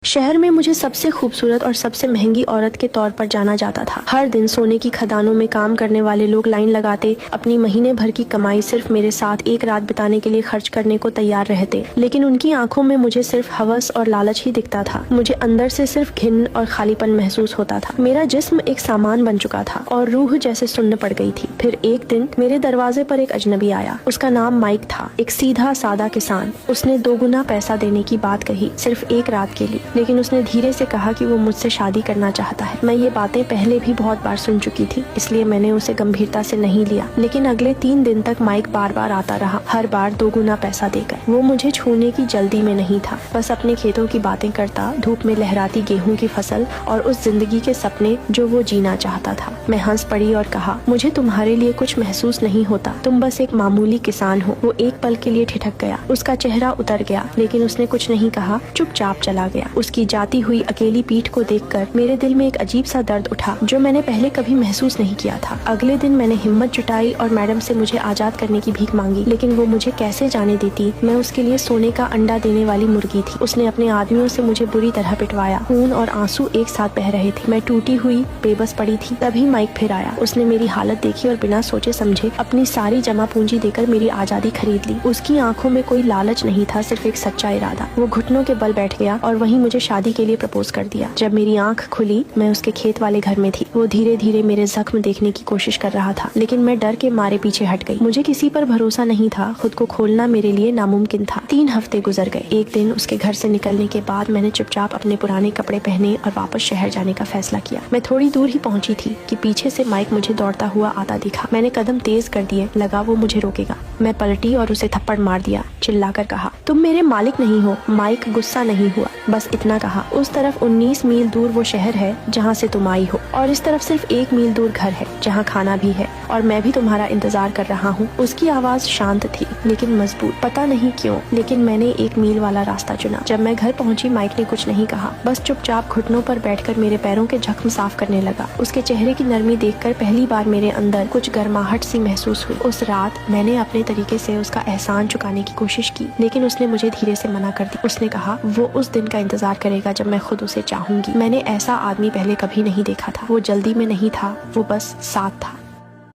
शहर में मुझे सबसे खूबसूरत और सबसे महंगी औरत के तौर पर जाना जाता था। हर दिन सोने की खदानों में काम करने वाले लोग लाइन लगाते अपनी महीने भर की कमाई सिर्फ मेरे साथ एक रात बिताने के लिए खर्च करने को तैयार रहते, लेकिन उनकी आंखों में मुझे सिर्फ हवस और लालच ही दिखता था। मुझे अंदर से सिर्फ घिन और खालीपन महसूस होता था। मेरा जिस्म एक सामान बन चुका था और रूह जैसे सुन्न पड़ गई थी। फिर एक दिन मेरे दरवाजे पर एक अजनबी आया। उसका नाम माइक था, एक सीधा सादा किसान। उसने 2 गुना पैसा देने की बात कही, सिर्फ एक रात के लिए, लेकिन उसने धीरे से कहा कि वो मुझसे शादी करना चाहता है। मैं ये बातें पहले भी बहुत बार सुन चुकी थी, इसलिए मैंने उसे गंभीरता से नहीं लिया। लेकिन अगले 3 दिन तक माइक बार बार आता रहा, हर बार 2 गुना पैसा देकर। वो मुझे छूने की जल्दी में नहीं था, बस अपने खेतों की बातें करता, धूप में लहराती गेहूं की फसल और उस जिंदगी के सपने जो वो जीना चाहता था। मैं हंस पड़ी और कहा, मुझे तुम्हारे लिए कुछ महसूस नहीं होता, तुम बस एक मामूली किसान हो। वो एक पल के लिए ठिठक गया, उसका चेहरा उतर गया, लेकिन उसने कुछ नहीं कहा, चुपचाप चला गया। उसकी जाती हुई अकेली पीठ को देखकर मेरे दिल में एक अजीब सा दर्द उठा जो मैंने पहले कभी महसूस नहीं किया था। अगले दिन मैंने हिम्मत जुटाई और मैडम से मुझे आजाद करने की भीख मांगी, लेकिन वो मुझे कैसे जाने देती। मैं उसके लिए सोने का अंडा देने वाली मुर्गी थी। उसने अपने आदमियों से मुझे बुरी तरह पिटवाया, खून और आंसू एक साथ बह रहे थे। मैं टूटी हुई बेबस पड़ी थी। तभी माइक फिर आया। उसने मेरी हालत देखी और बिना सोचे समझे अपनी सारी जमा पूंजी देकर मेरी आजादी खरीद ली। उसकी आंखों में कोई लालच नहीं था, सिर्फ एक सच्चा इरादा। वो घुटनों के बल बैठ गया और वहीं मुझे शादी के लिए प्रपोज कर दिया। जब मेरी आंख खुली, मैं उसके खेत वाले घर में थी। वो धीरे धीरे मेरे जख्म देखने की कोशिश कर रहा था, लेकिन मैं डर के मारे पीछे हट गई। मुझे किसी पर भरोसा नहीं था, खुद को खोलना मेरे लिए नामुमकिन था। 3 हफ्ते गुजर गए। एक दिन उसके घर से निकलने के बाद मैंने चुपचाप अपने पुराने कपड़े पहने और वापस शहर जाने का फैसला किया। मैं थोड़ी दूर ही पहुंची थी कि पीछे से माइक मुझे दौड़ता हुआ आता दिखा। मैंने कदम तेज कर दिए, लगा वो मुझे रोकेगा। मैं पलटी और उसे थप्पड़ मार दिया, चिल्लाकर कहा, तुम मेरे मालिक नहीं हो। माइक गुस्सा नहीं हुआ, बस इतना कहा, उस तरफ 19 मील दूर वो शहर है जहाँ से तुम आई हो, और इस तरफ सिर्फ 1 मील दूर घर है जहाँ खाना भी है, और मैं भी तुम्हारा इंतजार कर रहा हूँ। उसकी आवाज शांत थी लेकिन मजबूत, पता नहीं क्यों, लेकिन मैंने 1 मील वाला रास्ता चुना। जब मैं घर पहुँची, माइक ने कुछ नहीं कहा, बस चुपचाप घुटनों पर बैठकर मेरे पैरों के जख्म साफ करने लगा। उसके चेहरे की नरमी देखकर पहली बार मेरे अंदर कुछ गर्माहट सी महसूस हुई। उस रात मैंने अपने तरीके से उसका एहसान चुकाने की कोशिश की, लेकिन उसने मुझे धीरे से मना कर दी। उसने कहा वो उस दिन का इंतजार करेगा जब मैं खुद उसे चाहूंगी। मैंने ऐसा आदमी पहले कभी नहीं देखा था। वो जल्दी में नहीं था, वो बस साथ था।